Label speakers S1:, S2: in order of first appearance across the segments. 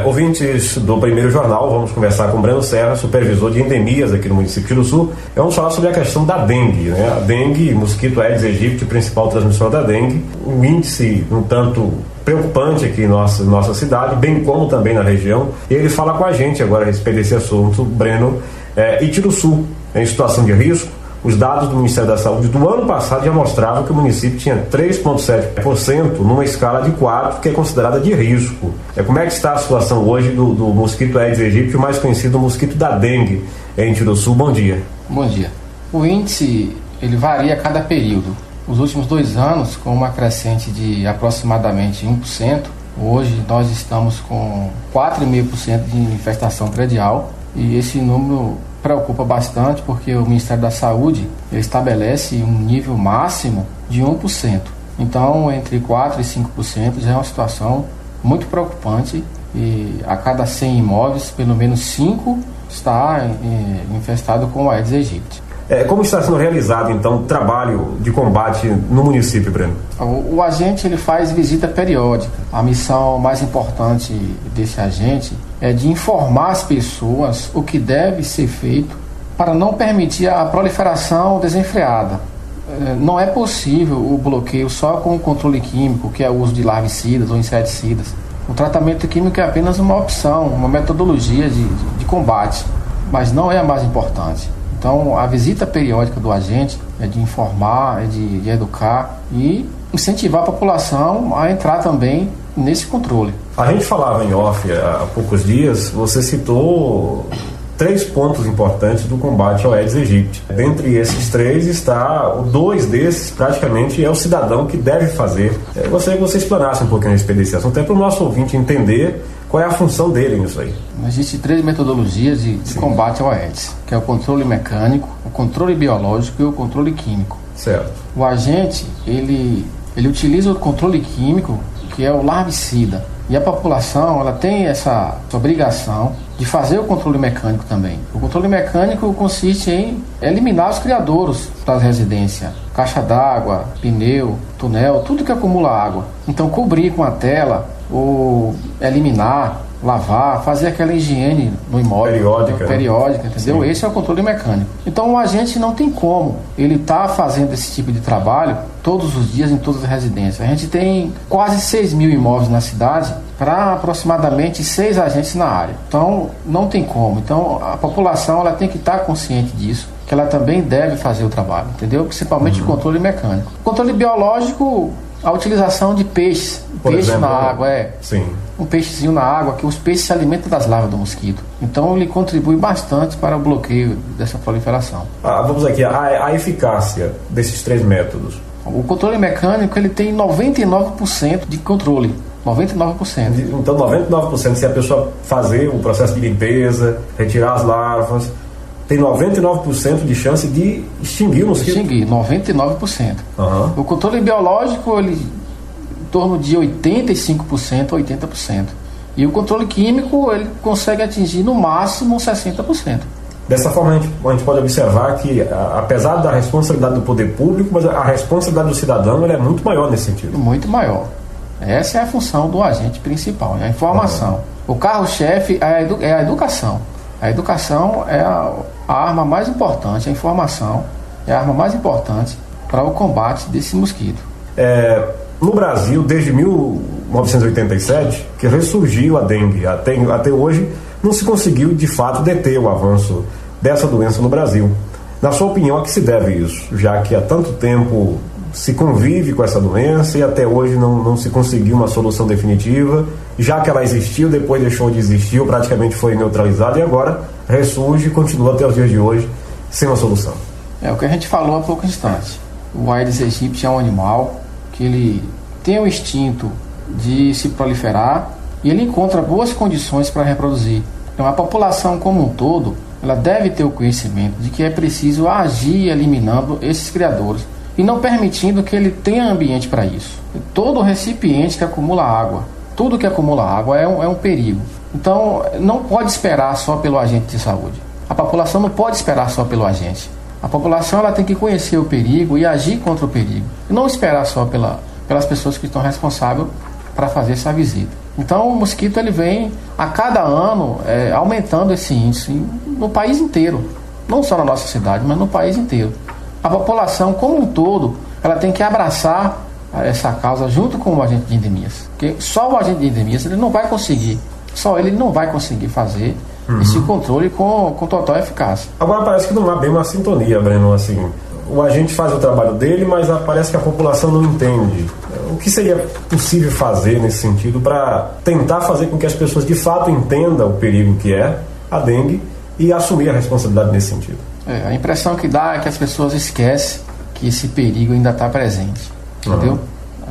S1: Ouvintes do Primeiro Jornal, vamos conversar com Breno Serra, supervisor de endemias aqui no município de Tiruçu. Vamos falar sobre a questão da dengue, né? A dengue, mosquito Aedes aegypti, principal transmissor da dengue, um índice um tanto preocupante aqui em nossa cidade, bem como também na região. E ele fala com a gente agora a respeito desse assunto, Breno. E Tiruçu, em situação de risco, os dados do Ministério da Saúde do ano passado já mostravam que o município tinha 3,7% numa escala de 4, que é considerada de risco. Como é que está a situação hoje do mosquito Aedes aegypti, o mais conhecido mosquito da dengue, em Tiruçu? Bom dia.
S2: Bom dia. O índice, ele varia a cada período. Os últimos 2 anos, com uma crescente de aproximadamente 1%, hoje nós estamos com 4,5% de infestação predial, e esse número preocupa bastante porque o Ministério da Saúde ele estabelece um nível máximo de 1%. Então, entre 4% e 5% já é uma situação muito preocupante, e a cada 100 imóveis, pelo menos 5 está infestado com o Aedes aegypti.
S1: Como está sendo realizado, então, o trabalho de combate no município, Breno?
S2: O agente ele faz visita periódica. A missão mais importante desse agente é de informar as pessoas o que deve ser feito para não permitir a proliferação desenfreada. Não é possível o bloqueio só com o controle químico, que é o uso de larvicidas ou inseticidas. O tratamento químico é apenas uma opção, uma metodologia de combate, mas não é a mais importante. Então, a visita periódica do agente é de informar, é de educar e incentivar a população a entrar também nesse controle.
S1: A gente falava em off há poucos dias, você citou 3 pontos importantes do combate ao Aedes aegypti. Dentre esses 3 está, 2 desses praticamente é o cidadão que deve fazer. Eu gostaria que você explanasse um pouquinho a respeito desse assunto, até para o nosso ouvinte entender qual é a função dele nisso aí.
S2: Existem 3 metodologias de combate ao Aedes, que é o controle mecânico, o controle biológico e o controle químico.
S1: Certo.
S2: O agente, ele utiliza o controle químico, que é o larvicida. E a população, ela tem essa obrigação de fazer o controle mecânico também. O controle mecânico consiste em eliminar os criadouros das residências. Caixa d'água, pneu, túnel, tudo que acumula água. Então, cobrir com a tela, ou eliminar, lavar, fazer aquela higiene no imóvel periódica, entendeu? Sim. Esse é o controle mecânico. Então o agente não tem como ele tá fazendo esse tipo de trabalho todos os dias em todas as residências. A gente tem quase 6.000 imóveis na cidade para aproximadamente 6 agentes na área. Então não tem como. Então a população ela tem que estar consciente disso, que ela também deve fazer o trabalho, entendeu? Principalmente o controle mecânico. O controle biológico, a utilização de peixes. Peixe na água,
S1: Sim.
S2: Um peixezinho na água, que os peixes se alimentam das larvas do mosquito. Então ele contribui bastante para o bloqueio dessa proliferação.
S1: Vamos aqui, a eficácia desses 3 métodos.
S2: O controle mecânico ele tem 99% de controle. 99%.
S1: Então 99%, se a pessoa fazer o processo de limpeza, retirar as larvas, tem 99% de chance de extinguir o mosquito?
S2: Extinguir, 99%. O controle biológico, ele em torno de 85% a 80%. E o controle químico, ele consegue atingir no máximo 60%.
S1: Dessa forma, a gente pode observar que, apesar da responsabilidade do poder público, mas a responsabilidade do cidadão ela é muito maior nesse sentido.
S2: Muito maior. Essa é a função do agente principal, é a informação. O carro-chefe é a educação. A educação é a arma mais importante, a informação é a arma mais importante para o combate desse mosquito.
S1: No Brasil, desde 1987, que ressurgiu a dengue, até hoje, não se conseguiu de fato deter o avanço dessa doença no Brasil. Na sua opinião, a que se deve isso? Já que há tanto tempo se convive com essa doença e até hoje não se conseguiu uma solução definitiva, já que ela existiu, depois deixou de existir, praticamente foi neutralizada e agora ressurge e continua até os dias de hoje sem uma solução.
S2: É o que a gente falou há pouco instante. O Aedes aegypti é um animal que ele tem o instinto de se proliferar e ele encontra boas condições para reproduzir. Então a população como um todo, ela deve ter o conhecimento de que é preciso agir eliminando esses criadores e não permitindo que ele tenha ambiente para isso. Todo recipiente que acumula água, tudo que acumula água é um perigo. Então não pode esperar só pelo agente de saúde. A população não pode esperar só pelo agente. A população ela tem que conhecer o perigo e agir contra o perigo. E não esperar só pelas pessoas que estão responsáveis para fazer essa visita. Então o mosquito ele vem a cada ano aumentando esse índice no país inteiro, não só na nossa cidade, mas no país inteiro. A população como um todo, ela tem que abraçar essa causa junto com o agente de endemias, porque só o agente de endemias ele não vai conseguir fazer esse controle com total eficácia.
S1: Agora parece que não há bem uma sintonia, Breno, assim, o agente faz o trabalho dele, mas parece que a população não entende. O que seria possível fazer nesse sentido para tentar fazer com que as pessoas de fato entendam o perigo que é a dengue e assumir a responsabilidade nesse sentido? A
S2: impressão que dá é que as pessoas esquecem que esse perigo ainda está presente, entendeu?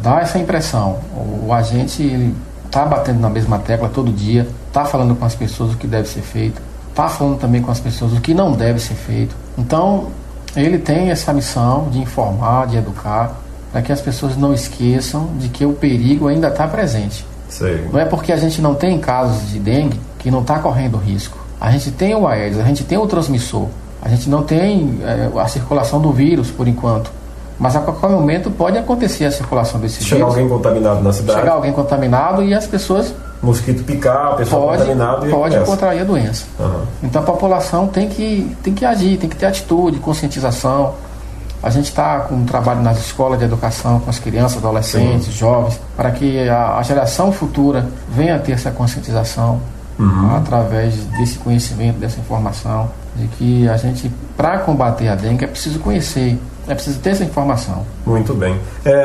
S2: Dá essa impressão. O agente está batendo na mesma tecla todo dia, está falando com as pessoas o que deve ser feito, está falando também com as pessoas o que não deve ser feito. Então, ele tem essa missão de informar, de educar, para que as pessoas não esqueçam de que o perigo ainda está presente.
S1: Sei.
S2: Não é porque a gente não tem casos de dengue que não está correndo risco. A gente tem o Aedes, a gente tem o transmissor, a gente não tem a circulação do vírus por enquanto. Mas a qualquer momento pode acontecer a circulação desse vírus.
S1: Chegar alguém contaminado na cidade.
S2: Chegar alguém contaminado e as pessoas...
S1: Mosquito picar, a pessoa contaminada e
S2: pode contrair a doença. Então a população tem que agir, tem que ter atitude, conscientização. A gente está com um trabalho nas escolas de educação com as crianças, adolescentes, jovens, para que a geração futura venha a ter essa conscientização através desse conhecimento, dessa informação, de que a gente, para combater a dengue, é preciso conhecer, é preciso ter essa informação.
S1: Muito bem.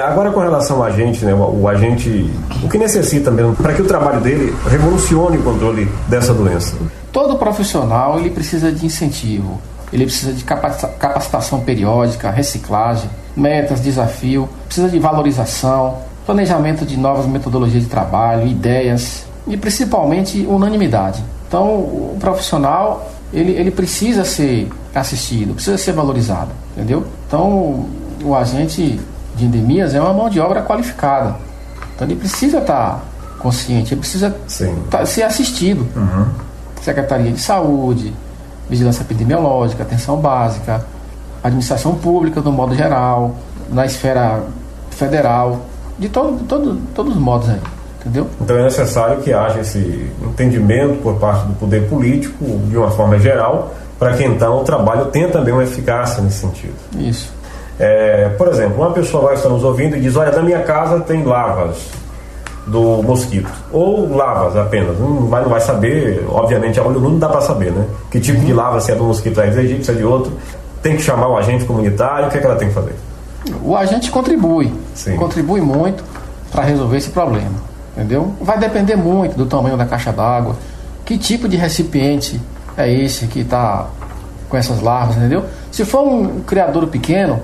S1: Agora com relação ao agente, né, o agente, o que necessita mesmo para que o trabalho dele revolucione o controle dessa doença?
S2: Todo profissional ele precisa de incentivo, ele precisa de capacitação periódica, reciclagem, metas, desafio, precisa de valorização, planejamento de novas metodologias de trabalho, ideias e principalmente unanimidade. Então o profissional ele precisa ser assistido, precisa ser valorizado, entendeu? Então o agente de endemias é uma mão de obra qualificada, então ele precisa estar consciente, ele precisa ser assistido. Secretaria de Saúde, Vigilância Epidemiológica, Atenção Básica, Administração Pública do modo geral, na esfera federal, de todos os modos aí, entendeu?
S1: Então é necessário que haja esse entendimento por parte do poder político, de uma forma geral, para que então o trabalho tenha também uma eficácia nesse sentido.
S2: Isso.
S1: Por exemplo, uma pessoa vai estar nos ouvindo e diz, olha, na minha casa tem larvas do mosquito, ou larvas apenas, não vai saber, obviamente a olho nu não dá para saber, né? Que tipo de larva, se é do mosquito Aedes aegypti, se é de outro, tem que chamar o agente comunitário, o que é que ela tem que fazer?
S2: O agente contribui muito para resolver esse problema, entendeu? Vai depender muito do tamanho da caixa d'água, que tipo de recipiente é esse que está com essas larvas, entendeu? Se for um criadouro pequeno,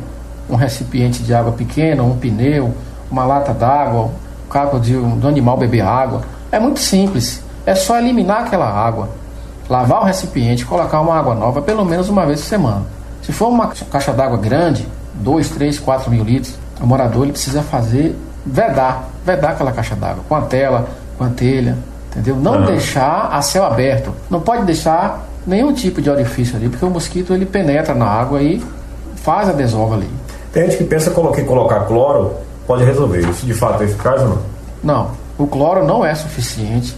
S2: um recipiente de água pequeno, um pneu, uma lata d'água, caco do animal beber água, é muito simples, é só eliminar aquela água, lavar o recipiente, colocar uma água nova pelo menos uma vez por semana. Se for uma caixa d'água grande, 2, 3, 4 mil litros, o morador ele precisa vedar aquela caixa d'água com a tela, com a telha, entendeu? Não deixar a céu aberto, não pode deixar nenhum tipo de orifício ali, porque o mosquito ele penetra na água e faz a desova ali.
S1: Tem gente que pensa que colocar cloro pode resolver. Isso de fato é eficaz ou não?
S2: Não, o cloro não é suficiente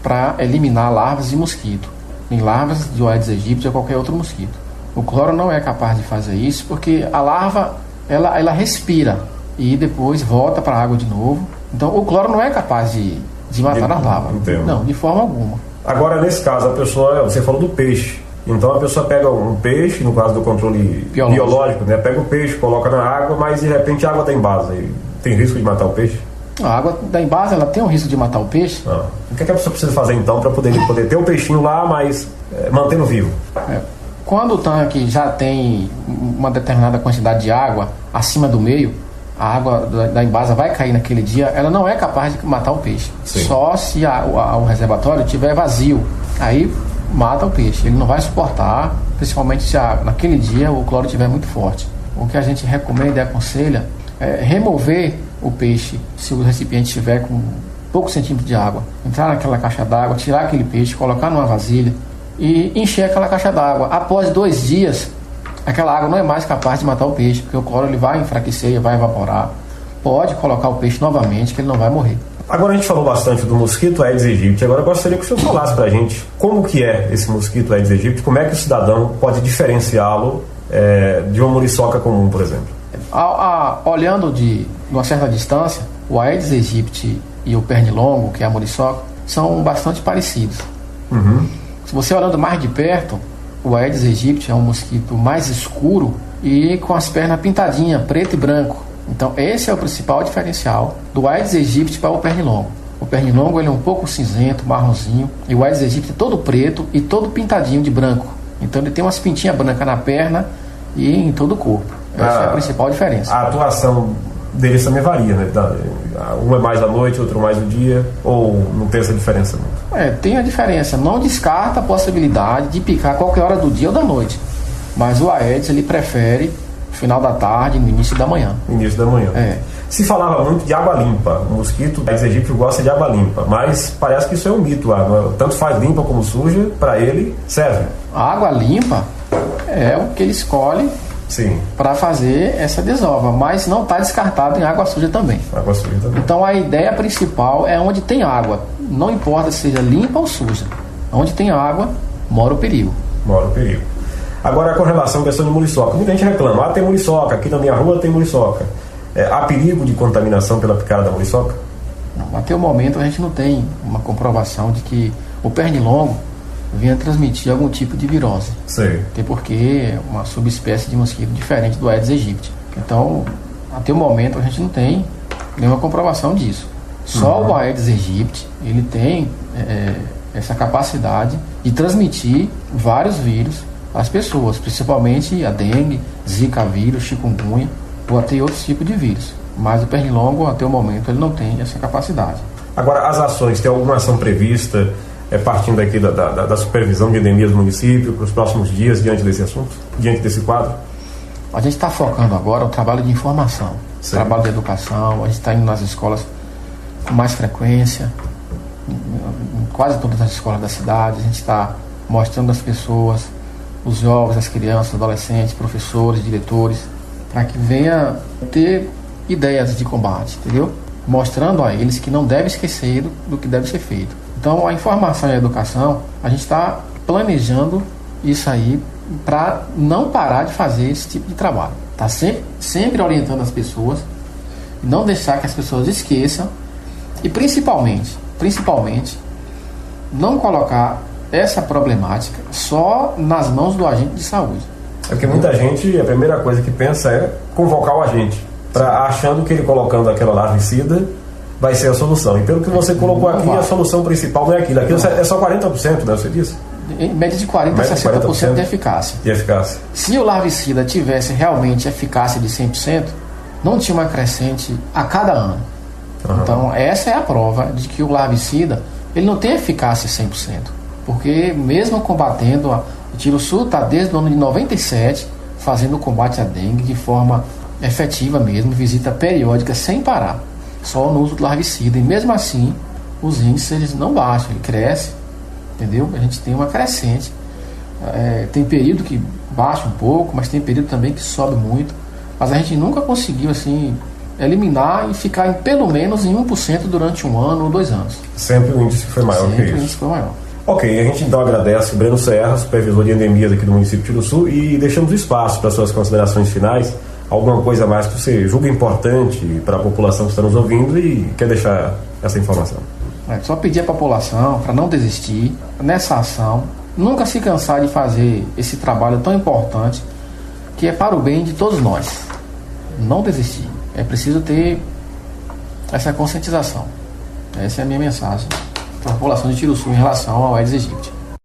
S2: para eliminar larvas de mosquito, nem larvas de Aedes aegypti ou qualquer outro mosquito. O cloro não é capaz de fazer isso porque a larva ela respira e depois volta para a água de novo. Então o cloro não é capaz de matar as larvas.
S1: Entendo.
S2: Não, de forma alguma.
S1: Agora nesse caso a pessoa, você falou do peixe. Então a pessoa pega um peixe, no caso do controle biológico, né? Pega o peixe, coloca na água, mas de repente a água está em base. Tem risco de matar o peixe?
S2: A água da embase ela tem um risco de matar o peixe.
S1: O que a pessoa precisa fazer então para poder ter o peixinho lá, mas mantendo vivo?
S2: Quando o tanque já tem uma determinada quantidade de água acima do meio, a água da embasa vai cair naquele dia, ela não é capaz de matar o peixe. Só se o reservatório estiver vazio. Aí mata o peixe, ele não vai suportar, principalmente se naquele dia o cloro estiver muito forte. O que a gente recomenda e aconselha é remover o peixe se o recipiente estiver com poucos centímetros de água, entrar naquela caixa d'água, tirar aquele peixe, colocar numa vasilha e encher aquela caixa d'água. Após 2 dias, aquela água não é mais capaz de matar o peixe, porque o cloro ele vai enfraquecer, vai evaporar. Pode colocar o peixe novamente, que ele não vai morrer.
S1: Agora a gente falou bastante do mosquito Aedes aegypti, agora eu gostaria que o senhor falasse para a gente como que é esse mosquito Aedes aegypti, como é que o cidadão pode diferenciá-lo de uma muriçoca comum, por exemplo.
S2: Olhando de uma certa distância, o Aedes aegypti e o pernilongo, que é a muriçoca, são bastante parecidos.
S1: Uhum.
S2: Se você olhando mais de perto, o Aedes aegypti é um mosquito mais escuro e com as pernas pintadinhas, preto e branco. Então esse é o principal diferencial do Aedes aegypti para o pernilongo. O pernilongo ele é um pouco cinzento, marronzinho, e o Aedes aegypti é todo preto e todo pintadinho de branco. Então ele tem umas pintinhas brancas na perna e em todo o corpo. Essa é a principal diferença.
S1: A atuação deles também varia, né? Um é mais à noite, outro mais no dia, ou não tem essa diferença? Não?
S2: Tem a diferença. Não descarta a possibilidade de picar qualquer hora do dia ou da noite. Mas o Aedes ele prefere final da tarde, no início da manhã.
S1: Início da manhã. Se falava muito de água limpa. O mosquito Aedes aegypti gosta de água limpa, mas parece que isso é um mito. Tanto faz limpa como suja, para ele serve.
S2: A água limpa é o que ele escolhe para fazer essa desova, mas não está descartado em água suja também.
S1: Água suja também.
S2: Então a ideia principal é onde tem água, não importa se seja limpa ou suja. Onde tem água, mora o perigo.
S1: Mora o perigo. Agora, com relação à questão de muriçoca, muita gente reclama, tem muriçoca, aqui na minha rua tem muriçoca. Há perigo de contaminação pela picada da muriçoca?
S2: Não, até o momento a gente não tem uma comprovação de que o pernilongo venha transmitir algum tipo de virose.
S1: Sei.
S2: Até porque é uma subespécie de mosquito diferente do Aedes aegypti. Então, até o momento a gente não tem nenhuma comprovação disso. Só o Aedes aegypti, ele tem essa capacidade de transmitir vários vírus às pessoas, principalmente a dengue, zika vírus, chikungunya ou até outros tipos de vírus. Mas o pernilongo, até o momento, ele não tem essa capacidade.
S1: Agora, as ações, tem alguma ação prevista partindo aqui da supervisão de endemias do município para os próximos dias diante desse assunto, diante desse quadro?
S2: A gente está focando agora no trabalho de informação, trabalho de educação. A gente está indo nas escolas com mais frequência, em quase todas as escolas da cidade. A gente está mostrando às pessoas, os jovens, as crianças, adolescentes, professores, diretores, para que venha ter ideias de combate, entendeu? Mostrando a eles que não deve esquecer do que deve ser feito. Então, a informação e a educação, a gente está planejando isso aí para não parar de fazer esse tipo de trabalho. Está sempre orientando as pessoas, não deixar que as pessoas esqueçam e principalmente, não colocar essa problemática só nas mãos do agente de saúde.
S1: É porque muita gente, a primeira coisa que pensa é convocar o agente, achando que ele colocando aquela larvicida vai ser a solução. E pelo que você colocou aqui, a solução principal não é aquilo. Aquilo é só 40%, né? Você disse?
S2: Em média de 40% a 60% de eficácia. Se o larvicida tivesse realmente eficácia de 100%, não tinha uma crescente a cada ano. Então, essa é a prova de que o larvicida ele não tem eficácia 100%. Porque mesmo combatendo, o Tiruçu está desde o ano de 97 fazendo o combate à dengue de forma efetiva mesmo, visita periódica sem parar, só no uso do larvicida. E mesmo assim, os índices eles não baixam, ele cresce, entendeu? A gente tem uma crescente. Tem período que baixa um pouco, mas tem período também que sobe muito. Mas a gente nunca conseguiu assim eliminar e ficar em pelo menos em 1% durante um ano ou 2 anos.
S1: Sempre o índice foi maior que isso.
S2: O índice foi maior.
S1: Ok, a gente então agradece o Breno Serra, supervisor de endemias aqui do município de Tiruçu, e deixamos espaço para suas considerações finais. Alguma coisa mais que você julga importante para a população que está nos ouvindo e quer deixar essa informação?
S2: Só pedir à população para não desistir nessa ação, nunca se cansar de fazer esse trabalho tão importante que é para o bem de todos nós. Não desistir. É preciso ter essa conscientização. Essa é a minha mensagem para a população de Tiruçu em relação ao Aedes aegypti.